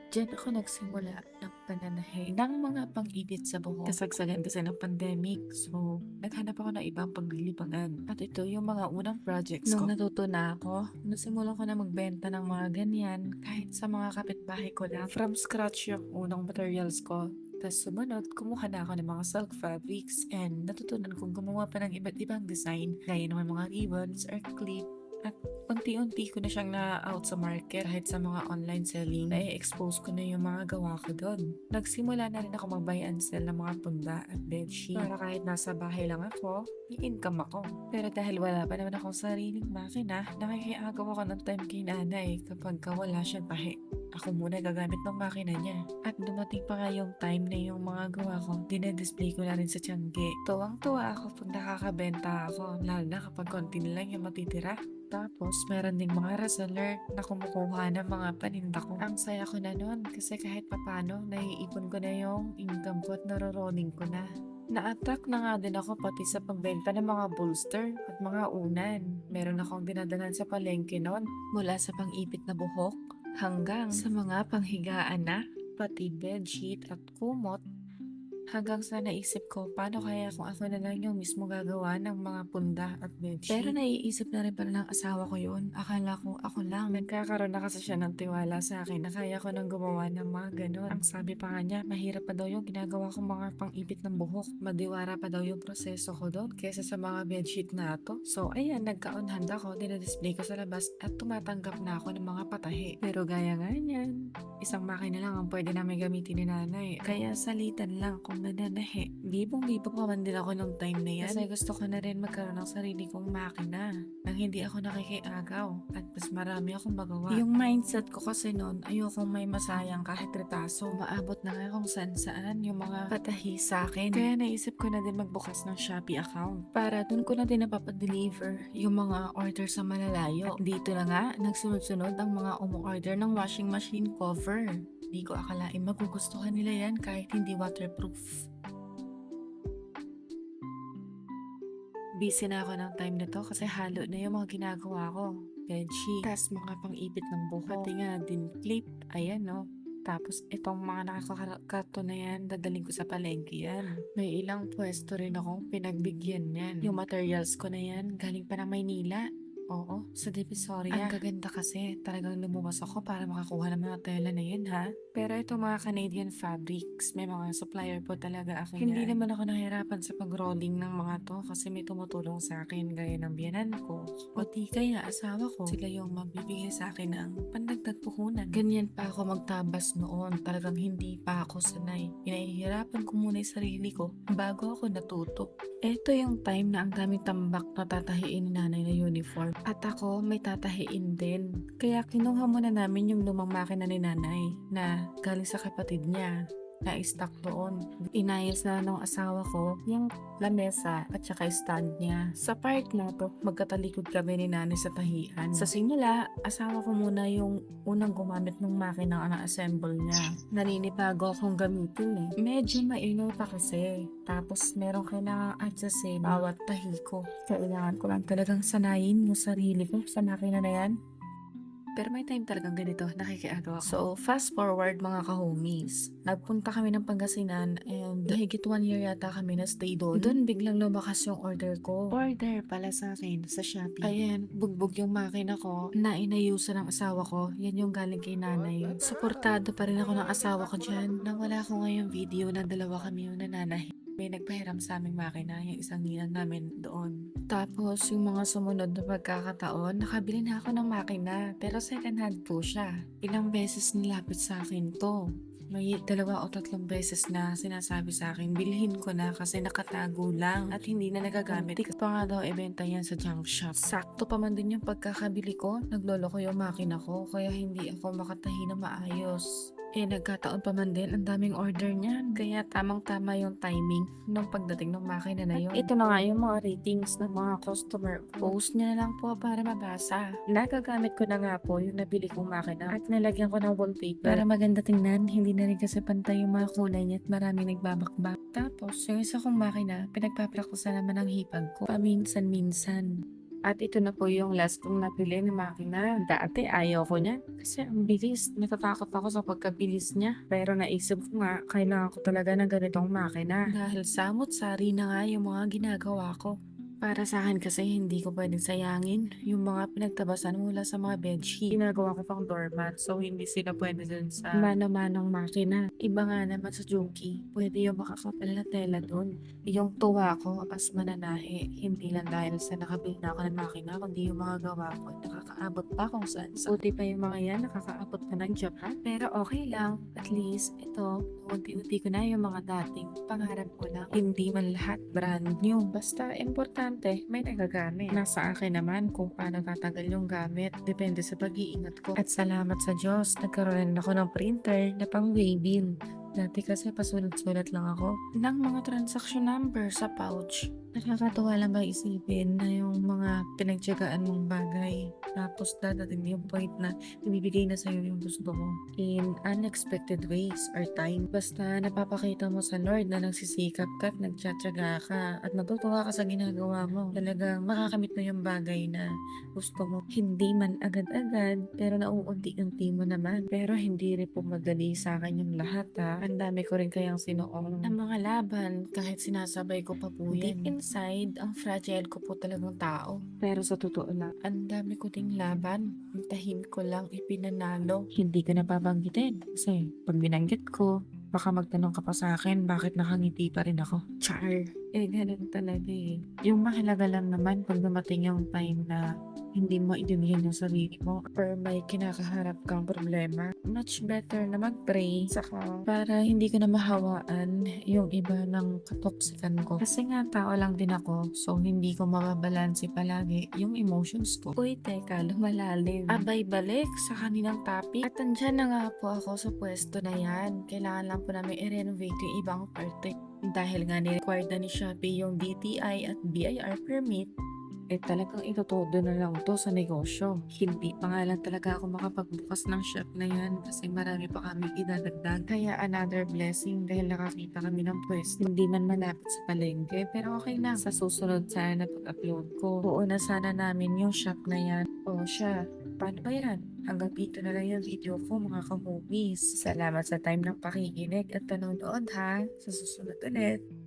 Diyan ako nagsimula ng pananahi ng mga pang-ipit sa buhok. Kasagsagan kasi ng pandemic, so naghanap ako ng ibang paglilibangan. At ito yung mga unang projects ko. Nung natuto na ako, nasimulan ko na magbenta ng mga ganyan kahit sa mga kapitbahay ko lang. From scratch yung unang materials ko. Tapos sumunod, kumuha na ako ng mga silk fabrics and natutunan kong gumawa pa ng iba't ibang design gaya ng mga ribbons or clip. At unti-unti ko na siyang na-out sa market kahit sa mga online selling. Na-expose ko na yung mga gawa ko doon. Nagsimula na rin ako mag-buy and sell ng mga punda at bedsheet. Para kahit nasa bahay lang ako, may income ako. Pero dahil wala pa naman akong sariling makina, nakikiagaw ako ng time kay nanay kapag wala siyang tahi. Ako muna gagamit ng makina niya. At dumating pa nga yung time na yung mga gawa ko, dinadisplay ko na rin sa Tiangge. Tuwang-tuwa ako pag nakakabenta ako, lalo na kapag konti na lang yung matitira. Tapos, meron ding mga reseller na kumukuha ng mga paninda ko. Ang saya ko na nun kasi kahit papano, naiipon ko na yung income ko at naroroning ko na. Na-attract na nga din ako pati sa pagbenta ng mga bolster at mga unan. Meron akong dinadalan sa palengke noon. Mula sa pang-ipit na buhok hanggang sa mga panghigaan na, pati bedsheet at kumot. Hanggang sa naisip ko, paano kaya kung ako na lang yung mismo gagawa ng mga punda at bedsheet? Pero naiisip na rin pala ng asawa ko yun. Akala ko ako lang. Nagkakaroon na kasi siya ng tiwala sa akin na kaya ko nang gumawa ng mga ganun. Ang sabi pa nga niya, mahirap pa daw yung ginagawa kong mga pang-ipit ng buhok. Madiwara pa daw yung proseso ko doon kesa sa mga bedsheet na to. So ayan, nagkaon-handa ko, dinadisplay ko sa labas at tumatanggap na ako ng mga patahi. Pero gaya nga niyan, isang makina lang ang pwede namin gamitin ni nanay. Kaya salitan lang kung nananahe. Bibong-bibong pa man din ako nung time na yan. Kasi gusto ko na rin magkaroon ng sarili kong makina nang hindi ako nakikiagaw at mas marami akong magawa. Yung mindset ko kasi noon, ayokong may masayang kahit retaso. Maabot na nga kung saan yung mga patahi sa akin. Kaya naisip ko na din magbukas ng Shopee account para dun ko na din napapadeliver yung mga order sa malalayo. At dito na nga, nagsunod-sunod ang mga umu-order ng washing machine cover. Di ko akalain magugustuhan nila yan kahit hindi waterproof. Busy na ako ng time na to kasi halo na yung mga ginagawa ko. Bedsheet, tas mga pang-ipit ng buhok. Pati nga din clip, ayan no. Tapos itong mga nakakakarto na yan, dadaling ko sa palengke yan. May ilang pwesto rin akong pinagbigyan yan. Yung materials ko na yan, galing pa ng Maynila. Oo, sa Divisoria. Ang gaganda kasi, talagang lumuwas ako para makakuha ng mga tela na yun ha. Pero ito mga Canadian fabrics, may mga supplier po talaga ako Hindi yan. Naman ako nahirapan sa pag-rolling ng mga to kasi may tumutulong sa akin gaya ng biyanan ko. O di kaya asawa ko, sila yung magbibigay sa akin ng pandagdag puhunan. Ganyan pa ako magtabas noon, talagang hindi pa ako sanay. Pinahihirapan ko muna yung sarili ko bago ako natuto. Ito yung time na ang daming tambak na tatahiin ni nanay na uniform. At ako may tatahiin din. Kaya kinuha muna namin yung lumang makina ni nanay na galing sa kapatid niya na stock doon. Inayos na ng asawa ko yung lamesa at saka stand niya. Sa part na to, magkatalikod kami ni nanay sa tahian. Sa simula, asawa ko muna yung unang gumamit ng makina na assemble niya. Naninibago akong gamitin eh. Medyo maingay pa kasi. Tapos meron kailangang adjustin bawat tahi ko. Kailangan ko lang talagang sanayin yung sarili ko sa makina na yan. Pero may time talagang ganito, nakikiagaw ako. So, fast forward mga ka-homies. Nagpunta kami ng Pangasinan and higit 1 year yata kami na stay doon. Doon biglang lumakas yung order ko. Order pala sa akin sa Shopee. Ayan, bugbog yung makina ko na inayusan ng asawa ko. Yan yung galing kay nanay. Suportado pa rin ako ng asawa ko dyan. Nang wala ko ngayong video na dalawa kami yung nananahi. May nagpahiram sa aming makina, yung isang ninang namin doon. Tapos, yung mga sumunod na pagkakataon, nakabili na ako ng makina, pero second hand po siya. Ilang beses nilapit sa akin to. May 2 o 3 beses na sinasabi sa akin, bilhin ko na kasi nakatago lang at hindi na nagagamit. Tik pa nga daw ibenta yan sa junk shop. Sakto pa man din yung pagkakabili ko, naglolo ko yung makina ko, kaya hindi ako makatahi na maayos. Nagkataon pa man din, ang daming order niyan. Kaya tamang-tama yung timing ng pagdating ng makina na yun. Ito na nga yung mga ratings ng mga customer. Post niya na lang po para mabasa. Nagagamit ko na nga po yung nabili kong makina at nalagyan ko ng wallpaper para maganda tingnan. Hindi na rin kasi pantay yung mga kulay niya at maraming nagbabakbak. Tapos, yung isa kong makina, pinagpaprakusan naman ng hipag ko. Paminsan-minsan. At ito na po yung last kong nabili na makina. Dati ayaw ko niyan kasi ang bilis. Natatakot ako sa pagkabilis niya. Pero naisip ko nga, kailangan ko talaga ng ganitong makina. Dahil samot-sari na nga yung mga ginagawa ko. Para sa akin kasi hindi ko pwedeng sayangin yung mga pinagtabasan mula sa mga bedsheet. Ginagawa ko pang doormat so hindi sila pwede dun sa mano-manong makina. Iba nga naman sa Juki, pwede yung makakapal na tela dun. Yung tuwa ko as mananahe, hindi lang dahil sa nakabili na ako ng makina, kundi yung mga gawa ko nakakaabot pa kung saan. Buti pa yung mga yan, nakakaabot pa ng Japan. Pero okay lang, at least ito, unti-unti ko na yung mga dating pangarap ko na hindi man lahat brand new. Basta importante, may nagagamit. Nasa akin naman kung paano tatagal yung gamit. Depende sa pag-iingat ko. At salamat sa Diyos, nagkaroon ako ng printer na pang waybill. Dati kasi pasulat-sulat lang ako ng mga transaction number sa pouch. Nakakatuwa lang ba isipin na yung mga pinagtiyagaan mong bagay tapos dadating yung point na ibibigay na sa'yo yung gusto mo in unexpected ways or time. Basta napapakita mo sa Lord na nagsisikap ka at nagtsatsaga ka at natutuwa ka sa ginagawa mo. Talagang makakamit mo yung bagay na gusto mo. Hindi man agad-agad, pero nauunti-unti mo naman. Pero hindi rin po madali sa akin yung lahat ha. Ang dami ko rin kayang sinuong ng mga laban kahit sinasabay ko pa po yan. Deep inside, ang fragile ko po talagang tao. Pero sa totoo lang, ang dami ko ding laban. Hintahin ko lang ipinanalo. Hindi ko napabanggitin kasi pag binanggit ko, baka magtanong ka pa sa akin bakit nakangiti pa rin ako. Char. Ganun talaga eh. Yung mahalaga lang naman pag dumating yung time na hindi mo idinihin yung sarili mo or may kinakaharap kang problema, much better na mag-pray saka para hindi ko na mahawaan yung iba ng katoksikan ko. Kasi nga tao lang din ako, so hindi ko mababalansi palagi yung emotions ko. Uy, teka, lumalalim. Abay balik sa kaninang topic. At andyan na nga po ako sa pwesto na yan. Kailangan lang po namin i-renovate yung ibang parte. Dahil nga ni-required na ni Shopee yung DTI at BIR permit, talagang itutudo na lang to sa negosyo. Hindi pa nga lang talaga ako makapagbukas ng shop na yan kasi marami pa kami idadagdag. Kaya another blessing dahil nakakita kami ng pwesto. Hindi man malapit sa palengke pero okay lang. Sa susunod sana na pag-upload ko, buo na sana namin yung shop na yan. O siya, paano ba yan? Hanggang dito na lang yung video ko mga ka-movies. Salamat sa time ng pakikinig at panonood ha. Sa susunod ulit.